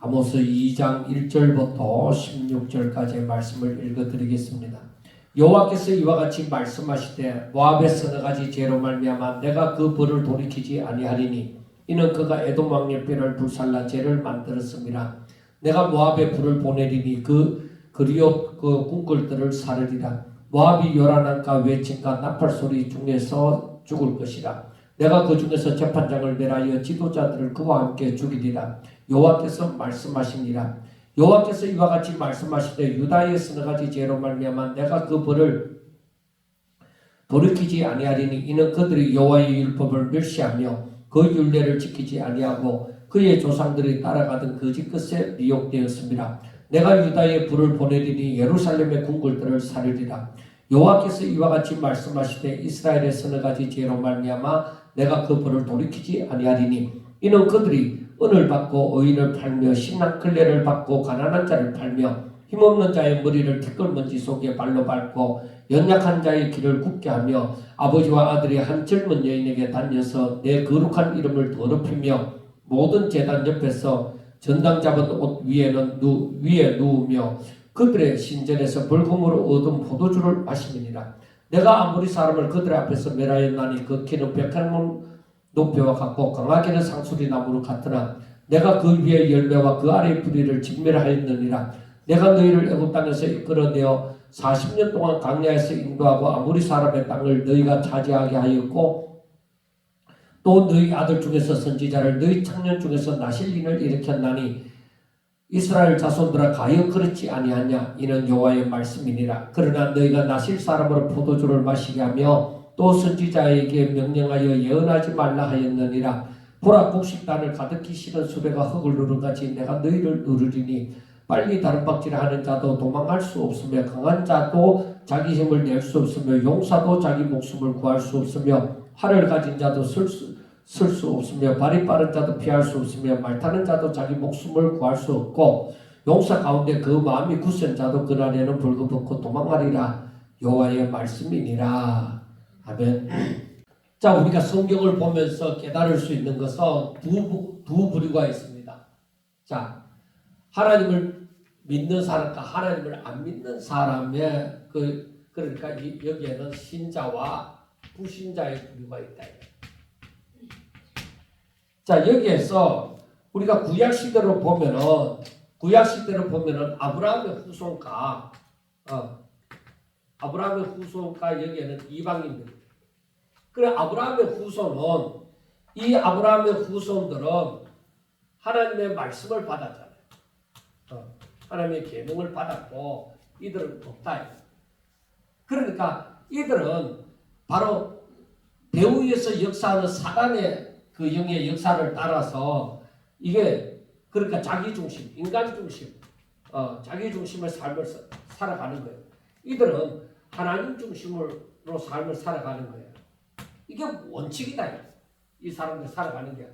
아모스 2장 1절부터 16절까지의 말씀을 읽어드리겠습니다. 여호와께서 이와 같이 말씀하시되 모압의 서너 가지 죄로 말미암아 내가 그 벌을 돌이키지 아니하리니 이는 그가 에돔 왕의 뼈를 불살라 죄를 만들었습니다. 내가 모압에 불을 보내리니 그 그리옷 그 궁궐들을 사르리라. 모압이 요란함과 외침과 나팔 소리 중에서 죽을 것이라. 내가 그 중에서 재판장을 멸하여 지도자들을 그와 함께 죽이리라. 여호와께서 말씀하시니라. 여호와께서 이와 같이 말씀하시되 유다의 서너 가지 죄로 말미암아 내가 그 벌을 돌이키지 아니하리니 이는 그들이 여호와의 율법을 멸시하며 그 율례를 지키지 아니하고 그의 조상들이 따라가던 거짓 것에 미혹되었습니다. 내가 유다의 불을 보내리니 예루살렘의 궁궐들을 사르리라. 여호와께서 이와 같이 말씀하시되 이스라엘의 서너 가지 죄로 말미암아 내가 그 벌을 돌이키지 아니하리니 이는 그들이 은을 받고 의인을 팔며 신랑 클레를 받고 가난한 자를 팔며 힘없는 자의 머리를 티끌먼지 속에 발로 밟고 연약한 자의 길을 굽게 하며 아버지와 아들이 한 젊은 여인에게 다녀서 내 거룩한 이름을 더럽히며 모든 제단 옆에서 전당 잡은 옷 위에 누우며 그들의 신전에서 벌금으로 얻은 포도주를 마시느니라. 내가 아무리 사람을 그들 앞에서 멸하였나니 그 키는 백할문 높이와 같고 강하게는 상수리 나무로 같으나 내가 그 위에 열매와 그 아래 뿌리를 진멸하였느니라. 내가 너희를 애굽 땅에서 이끌어내어 40년 동안 광야에서 인도하고 아무리 사람의 땅을 너희가 차지하게 하였고 또 너희 아들 중에서 선지자를 너희 청년 중에서 나실린을 일으켰나니 이스라엘 자손들아 가여 그렇지 아니하냐. 이는 여호와의 말씀이니라. 그러나 너희가 나실 사람으로 포도주를 마시게 하며 또 선지자에게 명령하여 예언하지 말라 하였느니라. 보라 곡식단을 가득히 실은 수레가 흙을 누른같이 내가 너희를 누르리니 빨리 다름박질하는 자도 도망갈 수 없으며 강한 자도 자기 힘을 낼 수 없으며 용사도 자기 목숨을 구할 수 없으며 활을 가진 자도 쓸 수 없으며 발이 빠른 자도 피할 수 없으며 말 타는 자도 자기 목숨을 구할 수 없고 용사 가운데 그 마음이 굳센 자도 그날에는 벌거벗고 도망하리라. 여호와의 말씀이니라. 아멘. 자, 우리가 성경을 보면서 깨달을 수 있는 것은 두 부류가 있습니다. 자, 하나님을 믿는 사람과 하나님을 안 믿는 사람의 그러니까 여기에는 신자와 불신자의 부류가 있다. 자, 여기에서 우리가 구약 시대로 보면은 아브라함의 후손과 여기에는 이방인들. 그래 아브라함의 후손들은 하나님의 말씀을 받았잖아요. 하나님의 계명을 받았고 이들은 없다. 그러니까 이들은 바로 배후에서 역사하는 사단의 그 영의 역사를 따라서 이게 그러니까 자기 중심, 인간 중심, 자기 중심의 삶을 살아가는 거예요. 이들은 하나님 중심으로 삶을 살아가는 거예요. 이게 원칙이다. 이 사람들 살아가는 게.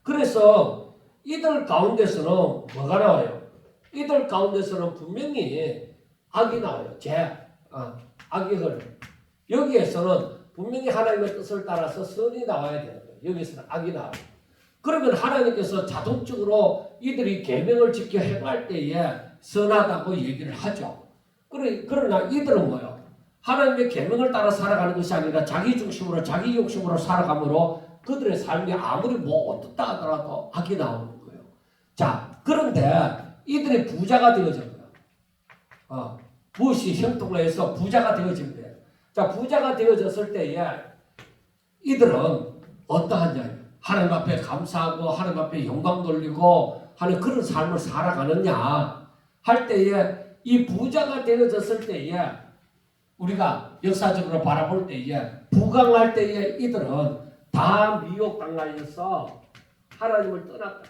그래서 이들 가운데서는 뭐가 나와요? 이들 가운데서는 분명히 악이 나와요. 악이 흘러요. 여기에서는 분명히 하나님의 뜻을 따라서 선이 나와야 되는 거예요. 여기서는 악이 나와요. 그러면 하나님께서 자동적으로 이들이 계명을 지켜 행할 때에 선하다고 얘기를 하죠. 그러나 이들은 뭐예요? 하나님의 계명을 따라 살아가는 것이 아니라 자기 중심으로 자기 욕심으로 살아가므로 그들의 삶이 아무리 어떻다 하더라도 악이 나오는 거예요. 자, 그런데 이들이 부자가 되어진 거예요. 무엇이 형통을 해서 부자가 되어진 거예요. 자, 부자가 되어졌을 때에 이들은 어떠하냐? 하나님 앞에 감사하고 하나님 앞에 영광 돌리고 하는 그런 삶을 살아가느냐 할 때에 이 부자가 되어졌을 때에 우리가 역사적으로 바라볼 때에 부강할 때에 이들은 다 미혹당하여서 하나님을 떠났다.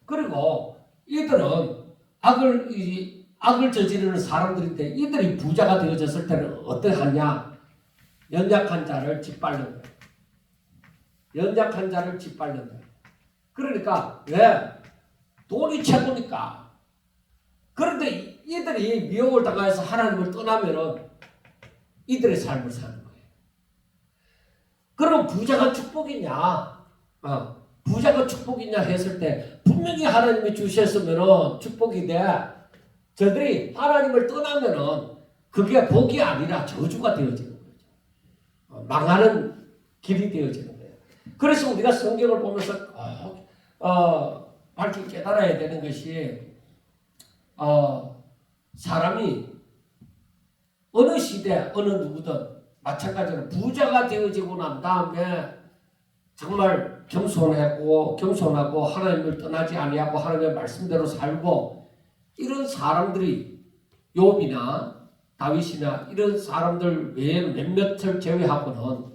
그리고 이들은 악을 저지르는 사람들인데 이들이 부자가 되어졌을 때는 어떠하냐? 연약한 자를 짓밟는 거예요. 연약한 자를 짓밟는 거예요. 그러니까 왜? 돈이 최고니까. 그런데 이들이 미혹을 당해서 하나님을 떠나면은 이들의 삶을 사는 거예요. 그럼 부자가 축복이냐? 부자가 축복이냐 했을 때 분명히 하나님이 주셨으면은 축복이 돼. 저들이 하나님을 떠나면은 그게 복이 아니라 저주가 되어지는 거죠. 망하는 길이 되어지는 거예요. 그래서 우리가 성경을 보면서 밝히 깨달아야 되는 것이 사람이 어느 시대 어느 누구든 마찬가지로 부자가 되어지고 난 다음에 정말 겸손하고 하나님을 떠나지 아니하고 하나님의 말씀대로 살고 이런 사람들이 욥이나 다윗이나 이런 사람들 외에 몇몇을 제외하고는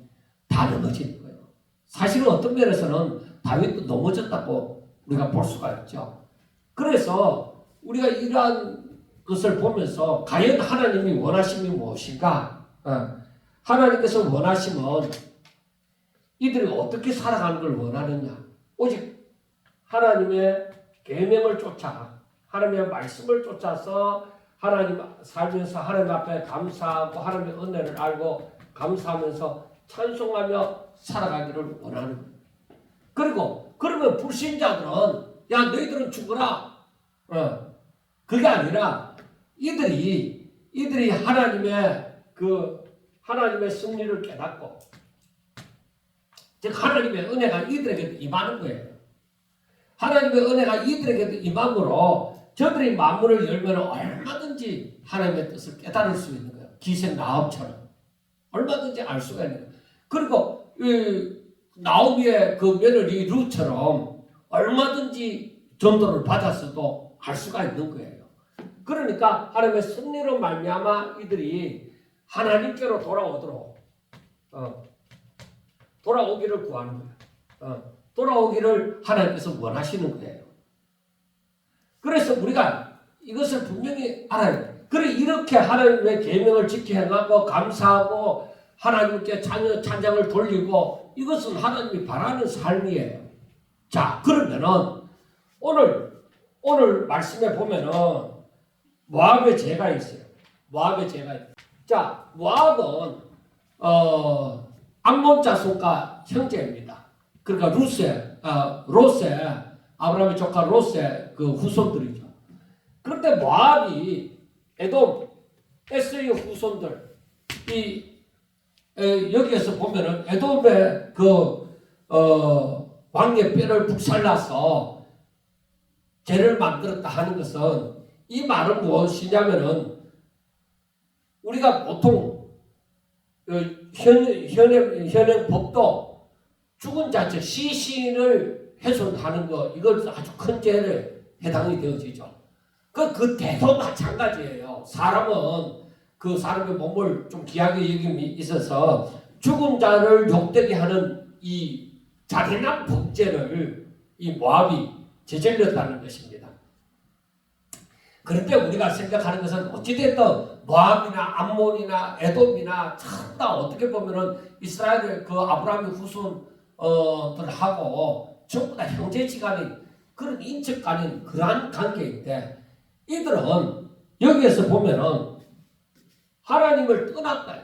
다 넘어지는 거예요. 사실은 어떤 면에서는 다윗도 넘어졌다고 우리가 볼 수가 있죠. 그래서 우리가 이러한 것을 보면서 과연 하나님이 원하심이 무엇인가? 하나님께서 원하심은 이들이 어떻게 살아가는 걸 원하느냐? 오직 하나님의 계명을 쫓아 하나님의 말씀을 쫓아서 하나님 살면서 하나님 앞에 감사하고 하나님의 은혜를 알고 감사하면서 찬송하며 살아가기를 원하는 거예요. 그리고 그러면 불신자들은 야 너희들은 죽어라. 그게 아니라 이들이 하나님의 승리를 깨닫고 즉 하나님의 은혜가 이들에게도 임하는 거예요. 하나님의 은혜가 이들에게도 임함으로 저들이 만문을 열면 얼마든지 하나님의 뜻을 깨달을 수 있는 거예요. 기생 나옵처럼 얼마든지 알 수가 있는 거예요. 그리고 나오미의 그 며느리 루처럼 얼마든지 전도를 받았어도 알 수가 있는 거예요. 그러니까 하나님의 승리로 말미암아 이들이 하나님께로 돌아오기를 구하는 거예요. 돌아오기를 하나님께서 원하시는 거예요. 그래서 우리가 이것을 분명히 알아야 돼요. 그래 이렇게 하나님의 계명을 지켜 행하고 감사하고 하나님께 찬양을 돌리고 이것은 하나님이 바라는 삶이에요. 자 그러면은 오늘 말씀에 보면은 모압의 죄가 있어요. 자 모압은 암몬 자손과 형제입니다. 그러니까 롯의 아브라함의 조카 롯의 그 후손들이죠. 그런데 모압이 에돔, 에스의 후손들 여기에서 보면은 에돔의 왕의 뼈를 북살라서 죄를 만들었다 하는 것은 이 말은 무엇이냐면은 우리가 보통 현행 법도 죽은 자체 시신을 훼손하는 거 이걸 아주 큰 죄에 해당이 되어지죠. 그 대도 마찬가지예요. 사람은 그 사람의 몸을 좀 귀하게 여김이 있어서 죽은 자를 욕되게 하는 이 잔인한 범죄를 이 모압이 저질렀다는 것입니다. 그런데 우리가 생각하는 것은 어찌됐든 모압이나 암몬이나 에돔이나 참 다 어떻게 보면은 이스라엘의 그 아브라함의 후손들하고 전부 다 형제지간인 그런 인척간인 그러한 관계인데 이들은 여기에서 보면은 하나님을 떠났다.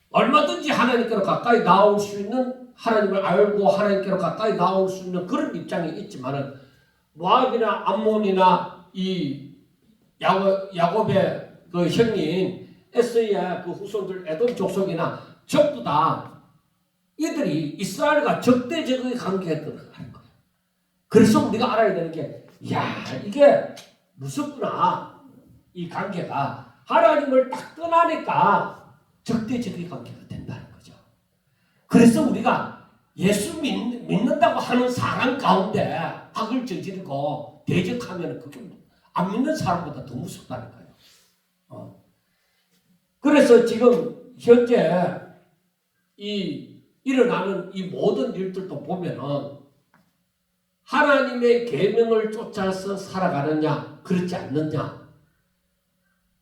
얼마든지 하나님께로 가까이 나올 수 있는 하나님을 알고 하나님께로 가까이 나올 수 있는 그런 입장이 있지만은 모압이나 암몬이나 이 야곱의 그 형님 에서의 그 후손들 에돔 족속이나 전부 다 이들이 이스라엘과 적대적인 관계에 들어가는 거예요. 그래서 우리가 알아야 되는 게 이게 무섭구나. 이 관계가 하나님을 딱 떠나니까 적대적인 관계가 된다는 거죠. 그래서 우리가 예수 믿는다고 하는 사람 가운데 악을 저지르고 대적하면 그게 안 믿는 사람보다 더 무섭다니까요. 그래서 지금 현재 일어나는 이 모든 일들도 보면은 하나님의 계명을 쫓아서 살아가느냐 그렇지 않느냐.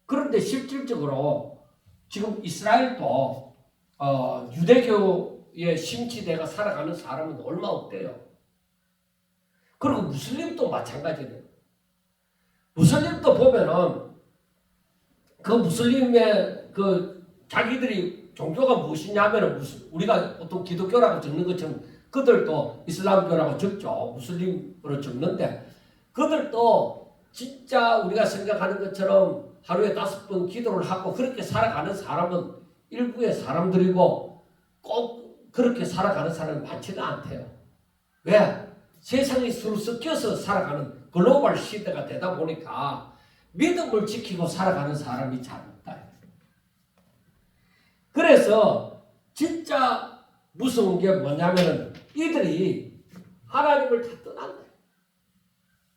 그런데 실질적으로 지금 이스라엘도 유대교의 신치대가 살아가는 사람은 얼마 없대요. 그리고 무슬림도 마찬가지래요. 무슬림도 보면은 그 무슬림의 그 자기들이 종교가 무엇이냐면은 우리가 보통 기독교라고 적는 것처럼 그들도 이슬람교라고 적죠. 무슬림으로 적는데 그들도 진짜 우리가 생각하는 것처럼 하루에 5번 기도를 하고 그렇게 살아가는 사람은 일부의 사람들이고 꼭 그렇게 살아가는 사람이 많지는 않대요. 왜? 세상이 서로 섞여서 살아가는 글로벌 시대가 되다 보니까 믿음을 지키고 살아가는 사람이 잘 없다. 그래서 진짜 무서운 게 뭐냐면은 이들이 하나님을 다 떠난다.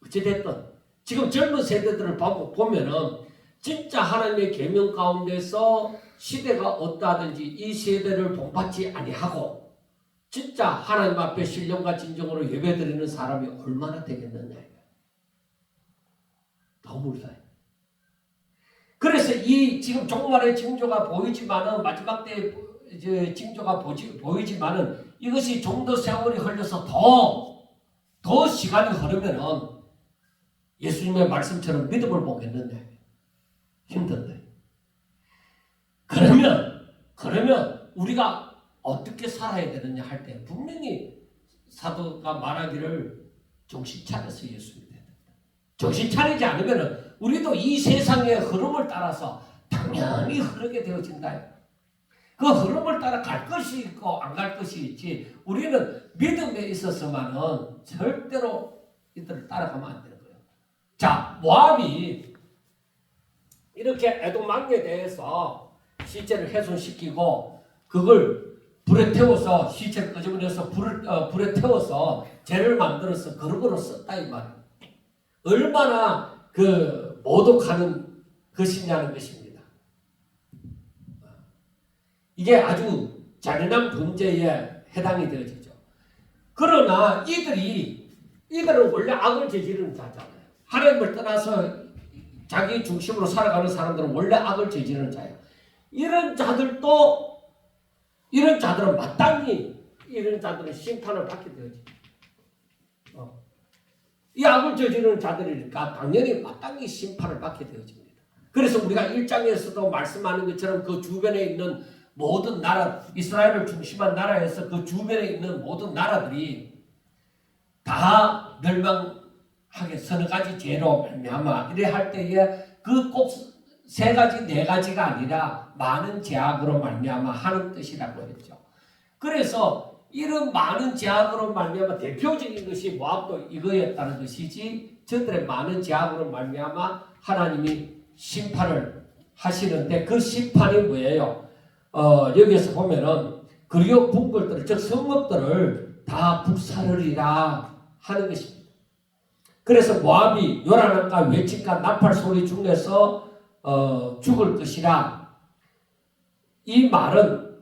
어찌됐든 지금 젊은 세대들을 보면은 진짜 하나님의 계명 가운데서 시대가 어떠하든지 이 세대를 본받지 아니하고 진짜 하나님 앞에 신령과 진정으로 예배드리는 사람이 얼마나 되겠느냐. 너무 무서워요. 그래서 이 지금 종말의 징조가 보이지만은 마지막 때 이제 징조가 보이지만은 이것이 좀 더 세월이 흘려서 더 시간이 흐르면은 예수님의 말씀처럼 믿음을 보겠는데 힘든데. 그러면 우리가 어떻게 살아야 되느냐 할 때 분명히 사도가 말하기를 정신 차려서 예수 믿어야 된다. 정신 차리지 않으면 우리도 이 세상의 흐름을 따라서 당연히 흐르게 되어진다. 그 흐름을 따라 갈 것이 있고 안 갈 것이 있지 우리는 믿음에 있어서만은 절대로 이들을 따라가면 안 되는 거예요. 자, 모압이 이렇게 에돔 왕에 대해서 시체를 훼손시키고 그걸 불에 태워서 시체를 끄집어내서 불에 태워서 재를 만들어서 거룩으로 썼다 이 말이에요. 얼마나 그 모독하는 것이냐는 것입니다. 이게 아주 잔인한 범죄에 해당이 되어지죠. 그러나 이들은 원래 악을 저지르는 자잖아요. 하나님을 떠나서 자기 중심으로 살아가는 사람들은 원래 악을 저지르는 자예요. 이런 자들은 마땅히 이런 자들은 심판을 받게 되어지죠. 이 악을 저지르는 자들이니까 당연히 마땅히 심판을 받게 되어집니다. 그래서 우리가 1장에서도 말씀하는 것처럼 그 주변에 있는 모든 나라, 이스라엘을 중심한 나라에서 그 주변에 있는 모든 나라들이 다 멸망하게 서너 가지 죄로 말미암아 이래 할 때에 그 꼭 세 가지 네 가지가 아니라 많은 죄악으로 말미암아 하는 뜻이라고 했죠. 그래서 이런 많은 죄악으로 말미암아 대표적인 것이 모압도 이거였다는 것이지 저들의 많은 죄악으로 말미암아 하나님이 심판을 하시는데 그 심판이 뭐예요? 여기에서 보면은 그리고 북벌들 즉 성읍들을 다 북사르리라 하는 것입니다. 그래서 모압이 요란함과 외침과 나팔 소리 중에서 죽을 것이라. 이 말은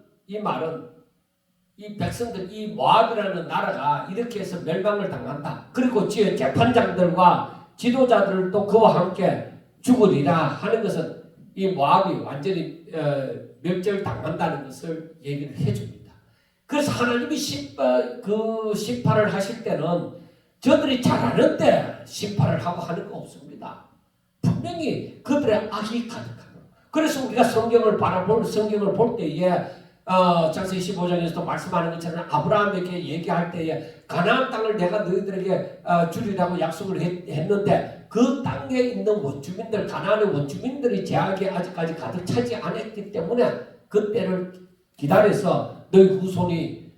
이 백성들, 이 모압이라는 나라가 이렇게 해서 멸망을 당한다. 그리고 재판장들과 지도자들도 그와 함께 죽으리라 하는 것은 이 모압이 완전히 멸절당한다는 것을 얘기를 해줍니다. 그래서 하나님이 그 심판을 하실 때는 저들이 잘하는데 심판을 하고 하는 거 없습니다. 분명히 그들의 악이 가득한 거. 그래서 우리가 성경을 볼 때에 창세기 15장에서도 말씀하는 것처럼 아브라함에게 얘기할 때에 가나안 땅을 내가 너희들에게 주리라고 약속을 했는데 그 땅에 있는 원주민들, 가나안의 원주민들이 제약에 아직까지 가득 차지 않았기 때문에 그때를 기다려서 너희 후손이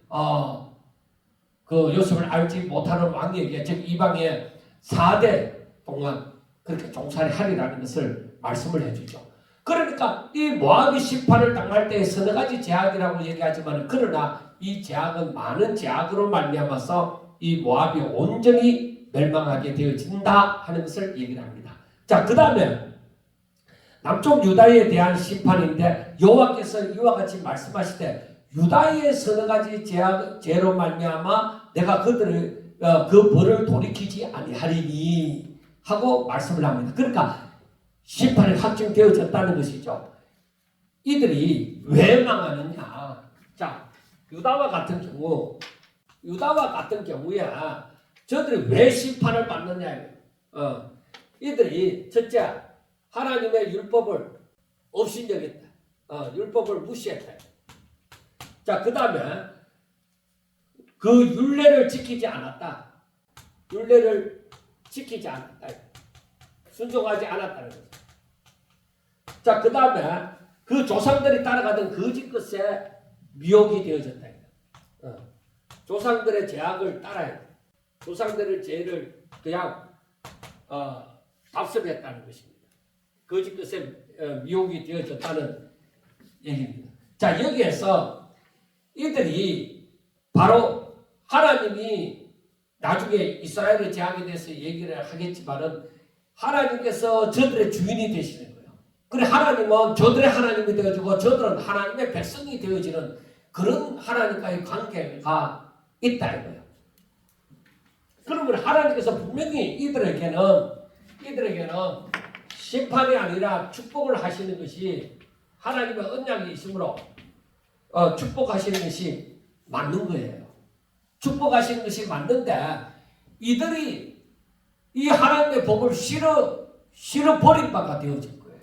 그 요셉을 알지 못하는 왕에게 즉 이방의 4대 동안 그렇게 종살이 하리라는 것을 말씀을 해주죠. 그러니까 이 모압이 심판을 당할 때 서너 가지 제약이라고 얘기하지만 그러나 이 제약은 많은 제약으로 말미암아서 이 모압이 온전히 멸망하게 되어진다 하는 것을 얘기를 합니다. 자, 그 다음에 남쪽 유다에 대한 심판인데 여호와께서 이와 같이 말씀하시되 유다의 서너 가지 죄로 말미암아 내가 그들을 그 벌을 돌이키지 아니하리니 하고 말씀을 합니다. 그러니까 심판이 확정되어졌다는 것이죠. 이들이 왜 망하느냐? 자, 유다와 같은 경우에 저들이 왜 심판을 받느냐? 이들이 첫째 하나님의 율법을 업신여겼다. 율법을 무시했다. 자, 그 다음에 그 율례를 지키지 않았다. 율례를 지키지 않았다. 순종하지 않았다는 거죠. 자, 그 다음에 그 조상들이 따라가던 거짓 것에 미혹이 되어졌다. 조상들의 죄악을 따라야 돼. 조상들의 죄를 그냥 답습했다는 것입니다. 거짓 것에 미혹이 되어졌다는 얘기입니다. 자, 여기에서 이들이 바로 하나님이 나중에 이스라엘의 재앙에 대해서 얘기를 하겠지만은 하나님께서 저들의 주인이 되시는 거예요. 그래 하나님은 저들의 하나님이 되어지고 저들은 하나님의 백성이 되어지는 그런 하나님과의 관계가 있다 이거예요. 그러면 하나님께서 분명히 이들에게는 심판이 아니라 축복을 하시는 것이 하나님의 언약이 있으므로 축복하시는 것이 맞는 거예요. 축복하시는 것이 맞는데 이들이 이 하나님의 복을 싫어 버린 바가 되어진 거예요.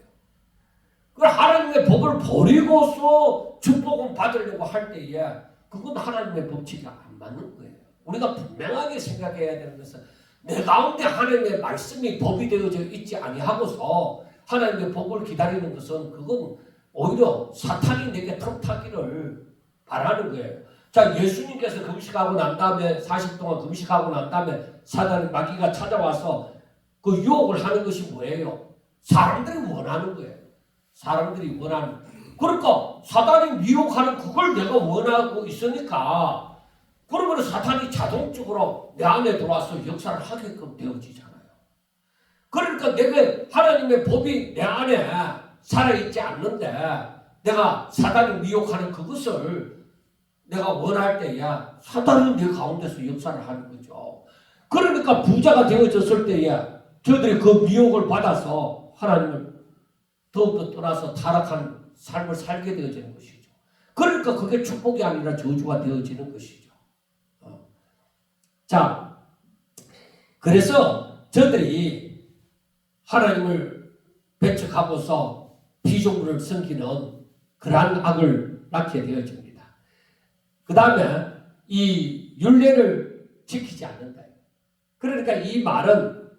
그 하나님의 복을 버리고서 축복을 받으려고 할 때에 그건 하나님의 법칙이 안 맞는 거예요. 우리가 분명하게 생각해야 되는 것은 내 가운데 하나님의 말씀이 법이 되어져 있지 아니하고서 하나님의 복을 기다리는 것은 그건 오히려 사탄이 내게 틈타기를 바라는 거예요. 자, 예수님께서 금식하고 난 다음에 40 동안 금식하고 난 다음에 사단 마귀가 찾아와서 그 유혹을 하는 것이 뭐예요? 사람들이 원하는 거예요. 사람들이 원하는. 그러니까 사단이 미혹하는 그걸 내가 원하고 있으니까 그러면 사탄이 자동적으로 내 안에 들어와서 역사를 하게끔 되어지잖아요. 그러니까 내가 하나님의 법이 내 안에 살아있지 않는데 내가 사단이 미혹하는 그것을 내가 원할 때야 사단은 내 가운데서 역사를 하는 거죠. 그러니까 부자가 되어졌을 때야 저들이 그 미혹을 받아서 하나님을 더욱더 떠나서 타락한 삶을 살게 되어지는 것이죠. 그러니까 그게 축복이 아니라 저주가 되어지는 것이죠. 자, 그래서 저들이 하나님을 배척하고서 피조물을 섬기는 그러한 악을 낳게 되어집니다. 그 다음에 이 율례를 지키지 않는다. 그러니까 이 말은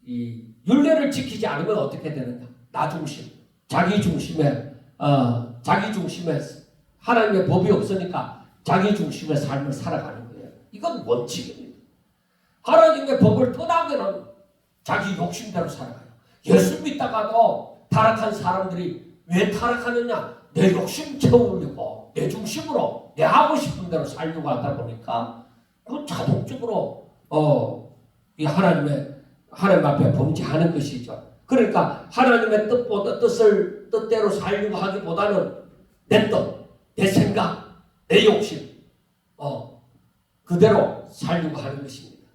이 율례를 지키지 않으면 어떻게 되는가? 나 중심, 자기 중심에 하나님의 법이 없으니까 자기 중심의 삶을 살아가는 거예요. 이건 원칙입니다. 하나님의 법을 떠나면은 자기 욕심대로 살아가요. 예수 믿다가도 타락한 사람들이 왜 타락하느냐? 내 욕심 채우려고 내 중심으로 내 하고 싶은 대로 살려고 하다 보니까 그 자동적으로 이 하나님 앞에 범죄하는 것이죠. 그러니까 하나님의 뜻대로 살려고 하기보다는 내 뜻, 내 생각, 내 욕심 그대로 살려고 하는 것입니다.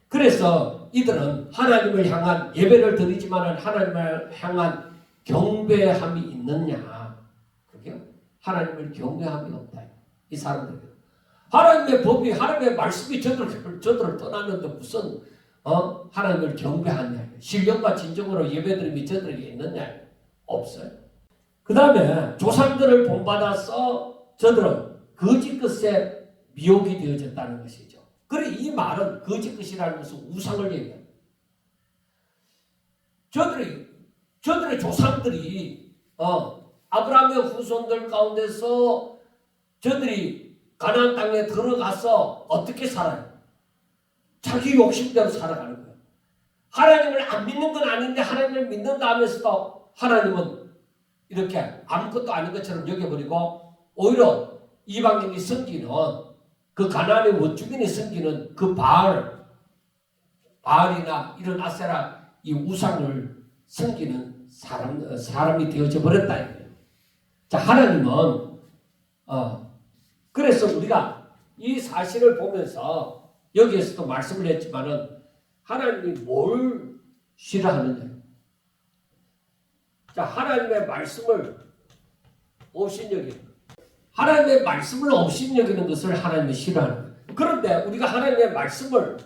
그래서 이들은 하나님을 향한 예배를 드리지만 하나님을 향한 경배함이 있느냐? 그게 하나님을 경배함이 없다. 이 사람들은 하나님의 법이 하나님의 말씀이 저들을 떠났는데 무슨 하나님을 경배하냐? 신령과 진정으로 예배드림이 저들에게 있느냐? 없어요. 그 다음에 조상들을 본받아서 저들은 거짓 것에 미혹이 되어졌다는 것이죠. 그래 이 말은 거짓 것이라는 것은 우상을 얘기해요. 저들의 조상들이 아브라함의 후손들 가운데서 저들이 가나안 땅에 들어가서 어떻게 살아요? 자기 욕심대로 살아가는 거예요. 하나님을 안 믿는 건 아닌데 하나님을 믿는다 하면서도 하나님은 이렇게 아무것도 아닌 것처럼 여겨버리고 오히려 이방인이 섬기는 그 가나안의 원주민이 섬기는 그 바알이나 이런 아세라 이 우상을 섬기는 사람이 되어져 버렸다. 자, 하나님은 그래서 우리가 이 사실을 보면서 여기에서도 말씀을 했지만은 하나님이 뭘 싫어하느냐? 자, 하나님의 말씀을 업신여기는 하나님의 말씀을 업신여기는 것을 하나님이 싫어하는 거예요. 그런데 우리가 하나님의 말씀을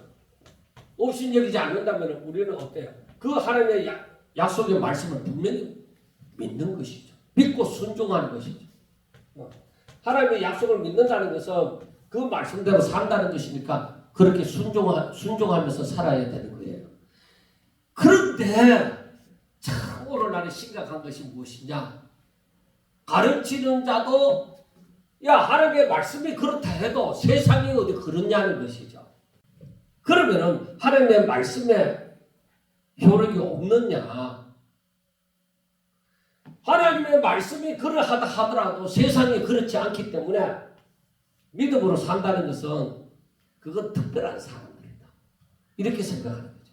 업신여기지 않는다면 우리는 어때요? 그 하나님의 약속의 말씀을 분명히 믿는 것이죠. 믿고 순종하는 것이죠. 하나님의 약속을 믿는다는 것은 그 말씀대로 산다는 것이니까 그렇게 순종하면서 살아야 되는 거예요. 그런데 참 오늘날에 심각한 것이 무엇이냐? 가르치는 자도 야 하나님의 말씀이 그렇다 해도 세상이 어디 그렇냐는 것이죠. 그러면은 하나님의 말씀에 효력이 없느냐? 하나님의 말씀이 그러하다 하더라도 세상이 그렇지 않기 때문에 믿음으로 산다는 것은 그건 특별한 사람들이다. 이렇게 생각하는 거죠.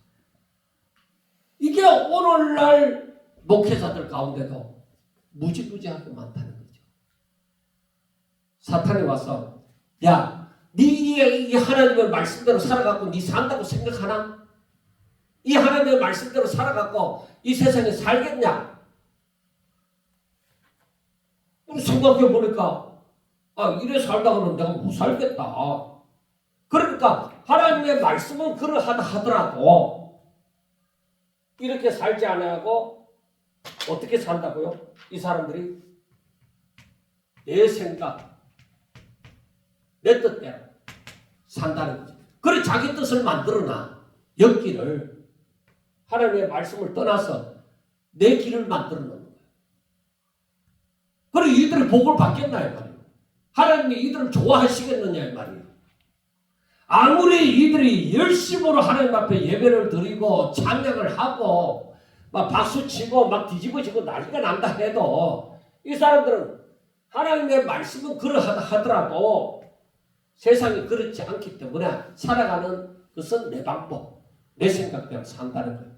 이게 오늘날 목회자들 가운데도 무지무지하게 많다는 거죠. 사탄이 와서 야, 네 하나님의 말씀대로 살아갖고 네 산다고 생각하나? 이 하나님의 말씀대로 살아갖고 이 세상에 살겠냐? 우리 생각해보니까 이래 살다가는 내가 못 살겠다. 그러니까 하나님의 말씀은 그러하다 하더라도 이렇게 살지 않아고 어떻게 산다고요? 이 사람들이 내 생각, 내 뜻대로 산다는 거죠. 그래 자기 뜻을 만들어놔. 엮기를 하나님의 말씀을 떠나서 내 길을 만들어 놓는 거예요. 그래 이들이 복을 받겠나 이 말이에요. 하나님이 이들을 좋아하시겠느냐 이 말이에요. 아무리 이들이 열심으로 하나님 앞에 예배를 드리고 찬양을 하고 막 박수치고 막 뒤집어지고 난리가 난다 해도 이 사람들은 하나님의 말씀은 그러하다 하더라도 세상이 그렇지 않기 때문에 살아가는 것은 내 방법, 내 생각대로 산다는 거예요.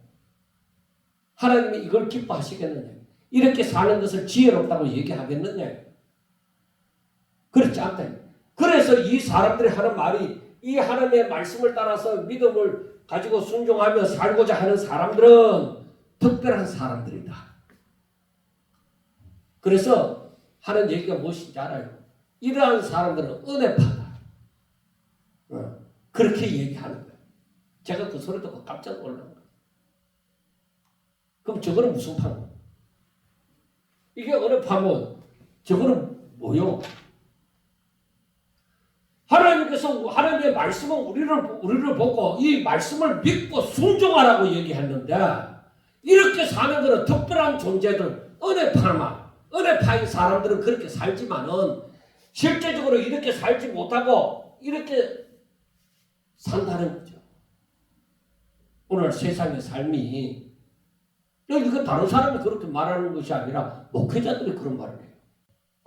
하나님이 이걸 기뻐하시겠느냐? 이렇게 사는 것을 지혜롭다고 얘기하겠느냐? 그렇지 않다. 그래서 이 사람들이 하는 말이 이 하나님의 말씀을 따라서 믿음을 가지고 순종하며 살고자 하는 사람들은 특별한 사람들이다. 그래서 하는 얘기가 무엇인지 알아요? 이러한 사람들은 은혜파다. 그렇게 얘기하는 거예요. 제가 그 소리 듣고 깜짝 놀란 거예요. 그럼 저거는 무슨 파는? 이게 은혜파면 저거는 뭐요? 하나님께서 하나님의 말씀은 우리를 보고 이 말씀을 믿고 순종하라고 얘기했는데 이렇게 사는 것은 특별한 존재들, 은혜파인 사람들은 그렇게 살지만은 실제적으로 이렇게 살지 못하고 이렇게 산다는 거죠. 오늘 세상의 삶이 이거 다른 사람이 그렇게 말하는 것이 아니라 목회자들이 그런 말을 해요.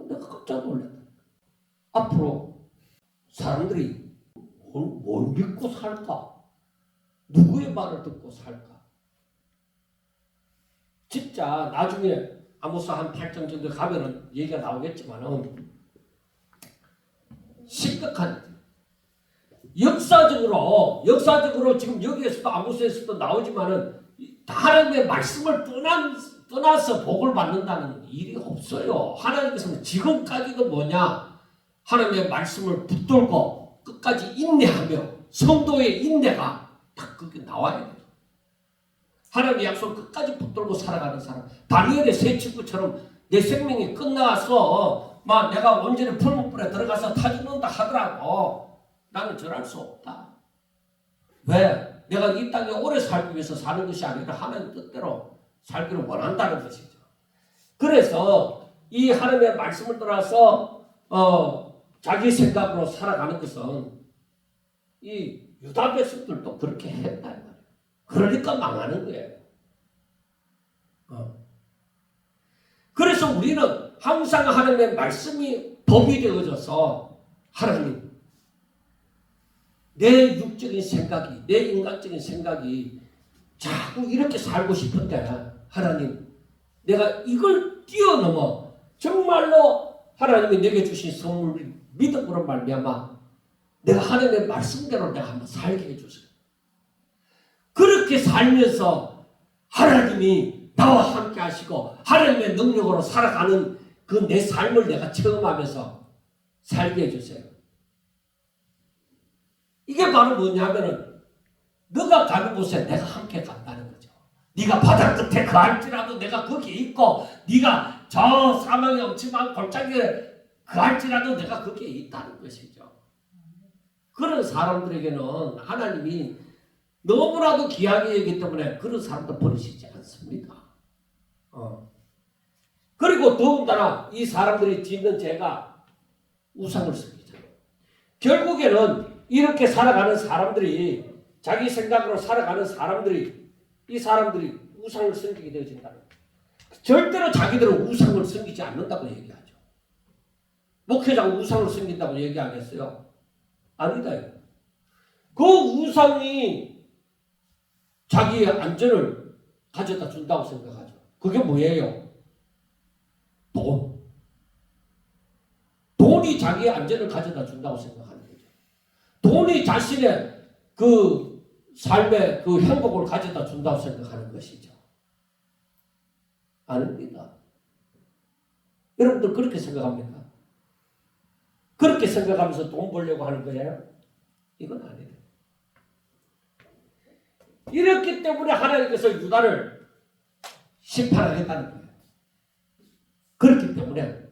내가 깜짝 놀랐다. 앞으로 사람들이 뭘 믿고 살까? 누구의 말을 듣고 살까? 진짜 나중에 아모스 한 8장 정도 가면은 얘기가 나오겠지만은 심각한 역사적으로 지금 여기에서도 아모스에서도 나오지만은 하나님의 말씀을 떠나서 복을 받는다는 일이 없어요. 하나님께서는 지금까지도 뭐냐? 하나님의 말씀을 붙들고 끝까지 인내하며 성도의 인내가 딱 그게 나와야 돼요. 하나님의 약속 끝까지 붙들고 살아가는 사람. 다니엘의 세 친구처럼 내 생명이 끝나서 막 내가 온전히 풀무불에 들어가서 타 죽는다 하더라도 나는 절할 수 없다. 왜? 내가 이 땅에 오래 살기 위해서 사는 것이 아니라 하나님 뜻대로 살기를 원한다는 것이죠. 그래서 이 하나님의 말씀을 따라서 자기 생각으로 살아가는 것은 이 유다 백성들도 그렇게 했다. 그러니까 망하는 거예요. 그래서 우리는 항상 하나님의 말씀이 법이 되어져서 하나님 내 육적인 생각이 내 인간적인 생각이 자꾸 이렇게 살고 싶은데 하나님 내가 이걸 뛰어넘어 정말로 하나님이 내게 주신 선물 믿음으로 말미암아 내가 하나님의 말씀대로 내가 한번 살게 해주세요. 그렇게 살면서 하나님이 나와 함께 하시고 하나님의 능력으로 살아가는 그 내 삶을 내가 체험하면서 살게 해주세요. 이게 바로 뭐냐면은 너가 가는 곳에 내가 함께 간다는 거죠. 네가 바다 끝에 거할지라도 내가 거기에 있고 네가 저 사망의 엄침한 골짜기에 거할지라도 내가 거기에 있다는 것이죠. 그런 사람들에게는 하나님이 너무나도 귀하게 여기기 때문에 그런 사람도 버리시지 않습니다. 그리고 더군다나 이 사람들이 짓는 죄가 우상을 섬기잖아요. 결국에는 이렇게 살아가는 사람들이, 자기 생각으로 살아가는 사람들이, 이 사람들이 우상을 섬기게 되어진다는 거예요. 절대로 자기들은 우상을 섬기지 않는다고 얘기하죠. 목회자가 우상을 섬긴다고 얘기하겠어요? 아니다. 그 우상이 자기의 안전을 가져다 준다고 생각하죠. 그게 뭐예요? 돈이 자기의 안전을 가져다 준다고 생각하는 거죠. 돈이 자신의 그 삶의 그 행복을 가져다 준다고 생각하는 것이죠. 아닙니다. 여러분들 그렇게 생각합니까? 그렇게 생각하면서 돈 벌려고 하는 거예요? 이건 아니에요. 이렇기 때문에 하나님께서 유다를 심판하겠다는 거예요. 그렇기 때문에.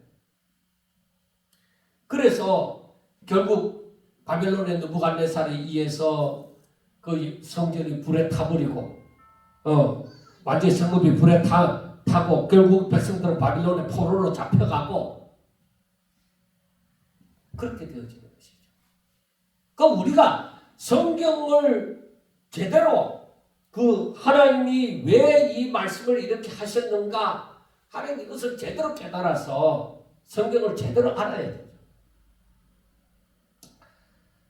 그래서 결국 바벨론의 느부갓네살에 의해서 그 성전이 불에 타버리고, 완전히 성읍이 불에 타고 결국 백성들은 바빌론의 포로로 잡혀가고 그렇게 되어지는 것이죠. 그러니까 우리가 성경을 제대로 그 하나님이 왜 이 말씀을 이렇게 하셨는가, 하나님 이것을 제대로 깨달아서 성경을 제대로 알아야 돼요.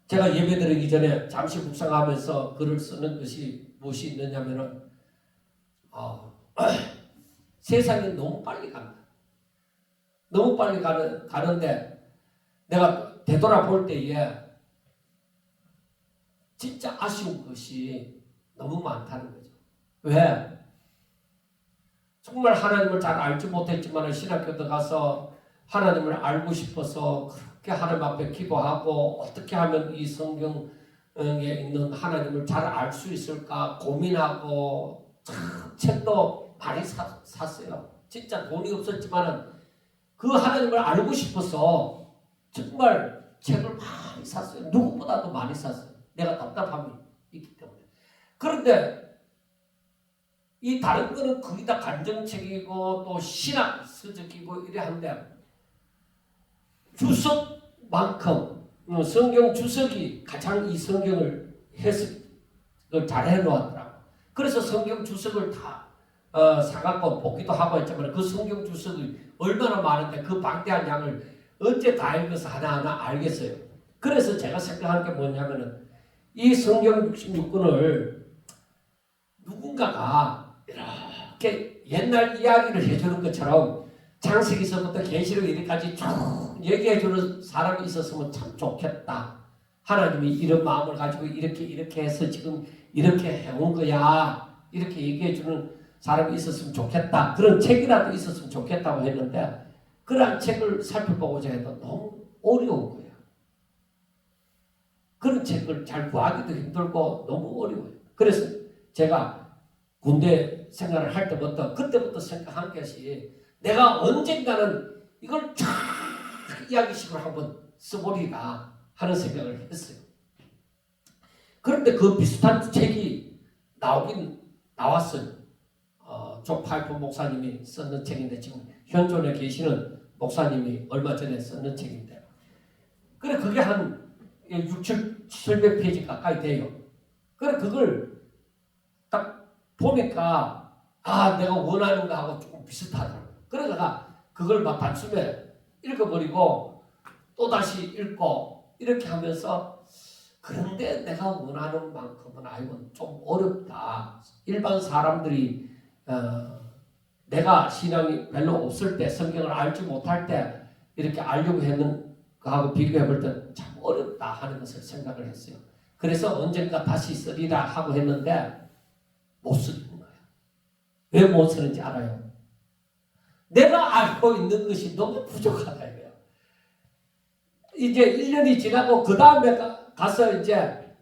제가 예배드리기 전에 잠시 묵상하면서 글을 쓰는 것이 무엇이 있느냐면은 세상이 너무 빨리 간다. 너무 빨리 가는데 내가 되돌아볼 때에 진짜 아쉬운 것이 너무 많다는 거죠. 왜? 정말 하나님을 잘 알지 못했지만 신학교도 가서 하나님을 알고 싶어서 그렇게 하나님 앞에 기도하고 어떻게 하면 이 성경에 있는 하나님을 잘 알 수 있을까 고민하고 책도 많이 샀어요. 진짜 돈이 없었지만 그 하나님을 알고 싶어서 정말 책을 많이 샀어요. 누구보다도 많이 샀어요. 내가 답답함이 있기 때문에. 그런데 이 다른 거는 거의 다 간정책이고 또 신학 서적이고 이래 한데 주석만큼 성경 주석이 가장 이 성경을 해석을 잘 해놓았더라고. 그래서 성경 주석을 다 사갖고 보기도 하고 했지만 그 성경 주석이 얼마나 많은데 그 방대한 양을 언제 다 읽어서 하나하나 알겠어요. 그래서 제가 생각하는 게 뭐냐면은 이 성경 66권을 누군가가 이렇게 옛날 이야기를 해주는 것처럼 창세기서부터 계시록 이렇게까지 쭉 얘기해주는 사람이 있었으면 참 좋겠다. 하나님이 이런 마음을 가지고 이렇게 해서 지금 이렇게 해온 거야. 이렇게 얘기해주는 사람이 있었으면 좋겠다. 그런 책이라도 있었으면 좋겠다고 했는데 그런 책을 살펴보고자 해도 너무 어려운 거예요. 그런 책을 잘 구하기도 힘들고 너무 어려워요. 그래서 제가 군대 생활을 할 때부터 그때부터 생각한 것이 내가 언젠가는 이걸 쫙 이야기식으로 한번 써보리라 하는 생각을 했어요. 그런데 그 비슷한 책이 나오긴 나왔어요. 조 파이프 목사님이 썼는 책인데 지금 현존에 계시는 목사님이 얼마 전에 썼는 책인데 그래 그게 한 700페이지 가까이 돼요. 그래 그걸 딱 보니까 내가 원하는 거하고 조금 비슷하더라고요. 그러다가 그걸 막 단숨에 읽어버리고 또다시 읽고 이렇게 하면서 그런데 내가 원하는 만큼은 아이고 좀 어렵다. 일반 사람들이 내가 신앙이 별로 없을 때 성경을 알지 못할 때 이렇게 알려고 했는 거하고 비교해 볼 때 참 어렵다 하는 것을 생각을 했어요. 그래서 언젠가 다시 쓰리라 하고 했는데 못 쓰는 거예요. 왜 못 쓰는지 알아요? 내가 알고 있는 것이 너무 부족하다 이거예요. 이제 1년이 지나고 그 다음에 가서 이제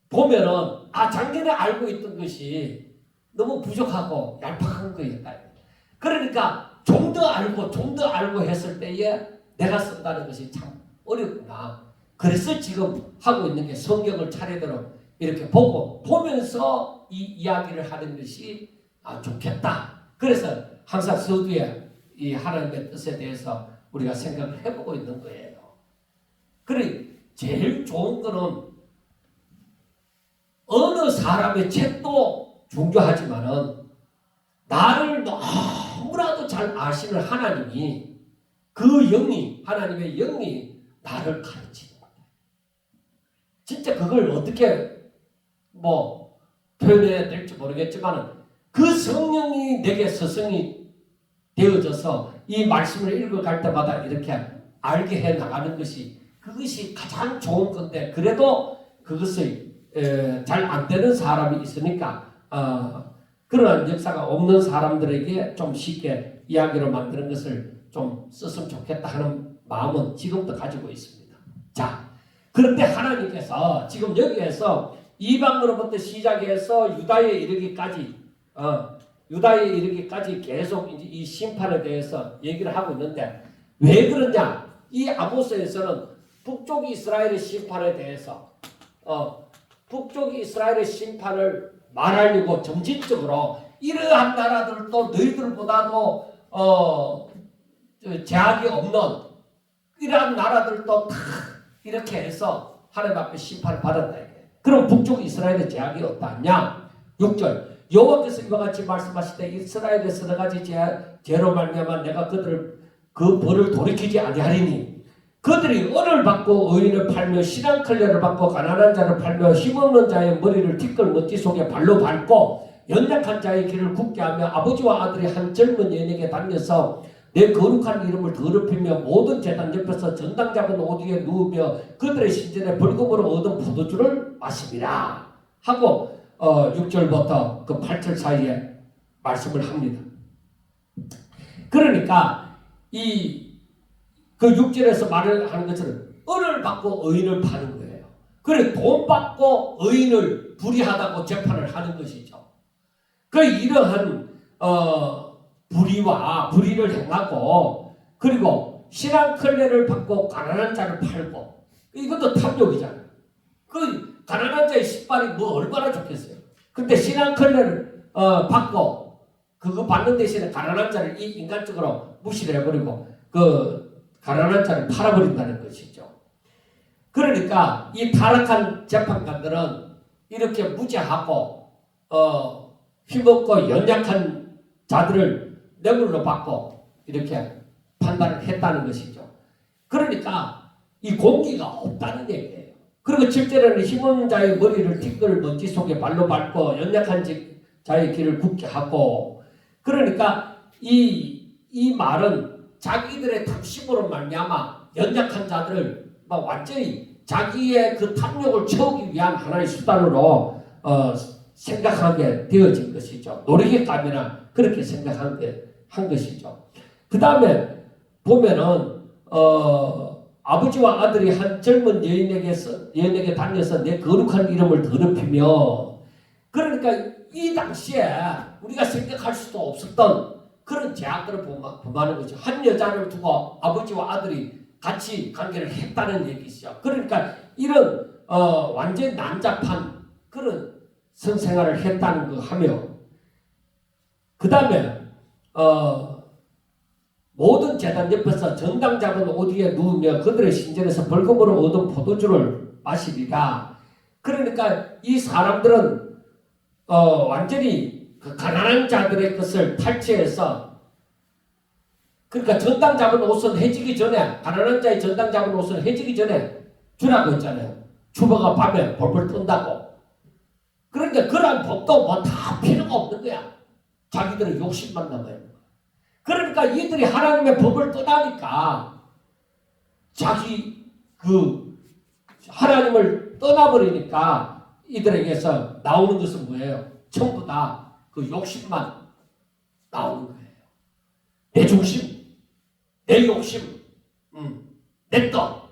보면은 작년에 알고 있던 것이 너무 부족하고 얄팍한 거였다. 그러니까 좀 더 알고 했을 때에 내가 쓴다는 것이 참 어렵구나. 그래서 지금 하고 있는 게 성경을 차례대로 이렇게 보면서 이 이야기를 하는 것이 좋겠다. 그래서 항상 서두에 이 하나님의 뜻에 대해서 우리가 생각을 해보고 있는 거예요. 그래 제일 좋은 거는 어느 사람의 책도 중요하지만은 나를 너무나도 잘 아시는 하나님이 그 영이 하나님의 영이 나를 가르치는 거예요. 진짜 그걸 어떻게 표현해야 될지 모르겠지만 그 성령이 내게 스승이 되어져서 이 말씀을 읽어갈 때마다 이렇게 알게 해 나가는 것이 그것이 가장 좋은 건데 그래도 그것이 잘 안 되는 사람이 있으니까 그런 역사가 없는 사람들에게 좀 쉽게 이야기로 만드는 것을 좀 썼으면 좋겠다 하는 마음은 지금도 가지고 있습니다. 자, 그런데 하나님께서 지금 여기에서 이방으로부터 시작해서 유다에 이르기까지 계속 이제 이 심판에 대해서 얘기를 하고 있는데 왜 그러냐? 이 아모스에서는 북쪽 이스라엘의 심판에 대해서 북쪽 이스라엘의 심판을 말하려고 점진적으로 이러한 나라들도 너희들보다도 제약이 없는 이러한 나라들도 다 이렇게 해서 하나님 앞에 심판을 받았다. 그럼 북쪽 이스라엘의 제약이 어떠냐? 6절 여호와께서 이와 같이 말씀하실 때 이스라엘의 여러 가지 죄로 말미암아 내가 그들을 그 벌을 돌이키지 아니하리니 그들이 은을 받고 의인을 팔며 신앙클레를 받고 가난한 자를 팔며 힘없는 자의 머리를 티끌 먼지 속에 발로 밟고 연약한 자의 길을 굳게 하며 아버지와 아들이 한 젊은 여인에게 다녀서 내 거룩한 이름을 더럽히며 모든 제단 옆에서 전당 잡은 옷 위에 누우며 그들의 신전에 벌금으로 얻은 포도주를 마십니다 하고 6절부터 그 8절 사이에 말씀을 합니다. 그러니까 그 6절에서 말을 하는 것처럼 은을 받고 의인을 파는 거예요. 그래 돈 받고 의인을 불의하다고 재판을 하는 것이죠. 그 이러한 불의를 행하고 그리고 신앙클레를 받고 가난한 자를 팔고 이것도 탐욕이잖아요. 그 가난한 자의 신발이 얼마나 좋겠어요. 근데 신앙클레를 받고 그거 받는 대신에 가난한 자를 이 인간적으로 무시를 해버리고 그 가난한 자를 팔아버린다는 것이죠. 그러니까 이 타락한 재판관들은 이렇게 무죄하고 힘없고 연약한 자들을 뇌물로 받고 이렇게 판단을 했다는 것이죠. 그러니까 이 공기가 없다는 얘기예요. 그리고 7절에는 힘없는 자의 머리를 티끌 먼지 속에 발로 밟고 연약한 자의 길을 굳게 하고 그러니까 이 말은 자기들의 탐심으로 말미암아 연약한 자들을 완전히 자기의 그 탐욕을 채우기 위한 하나의 수단으로 생각하게 되어진 것이죠. 노리개감이나 그렇게 생각한 것이죠. 그 다음에 보면은 아버지와 아들이 한 젊은 여인에게 다녀서 내 거룩한 이름을 더럽히며 그러니까 이 당시에 우리가 생각할 수도 없었던 그런 제약들을 범하는 거죠. 한 여자를 두고 아버지와 아들이 같이 관계를 했다는 얘기죠. 그러니까 이런 완전 난잡한 그런 성생활을 했다는 거 하며 그 다음에 모든 제단 옆에서 정당 잡은 옷 위에 누우며 그들의 신전에서 벌금으로 얻은 포도주를 마시리라. 그러니까 이 사람들은 완전히 그 가난한 자들의 것을 탈취해서 그러니까 전당 잡은 옷은 해지기 전에 가난한 자의 전당 잡은 옷은 해지기 전에 주라고 했잖아요. 주먹가 밤에 벌벌 뜬다고. 그러니까 그런 법도 다 필요가 없는 거야. 자기들은 욕심만 남아요. 그러니까 이들이 하나님의 법을 떠나니까 자기 하나님을 떠나버리니까 이들에게서 나오는 것은 뭐예요? 전부 다 그 욕심만 나오는 거예요. 내 중심, 내 욕심, 내 떡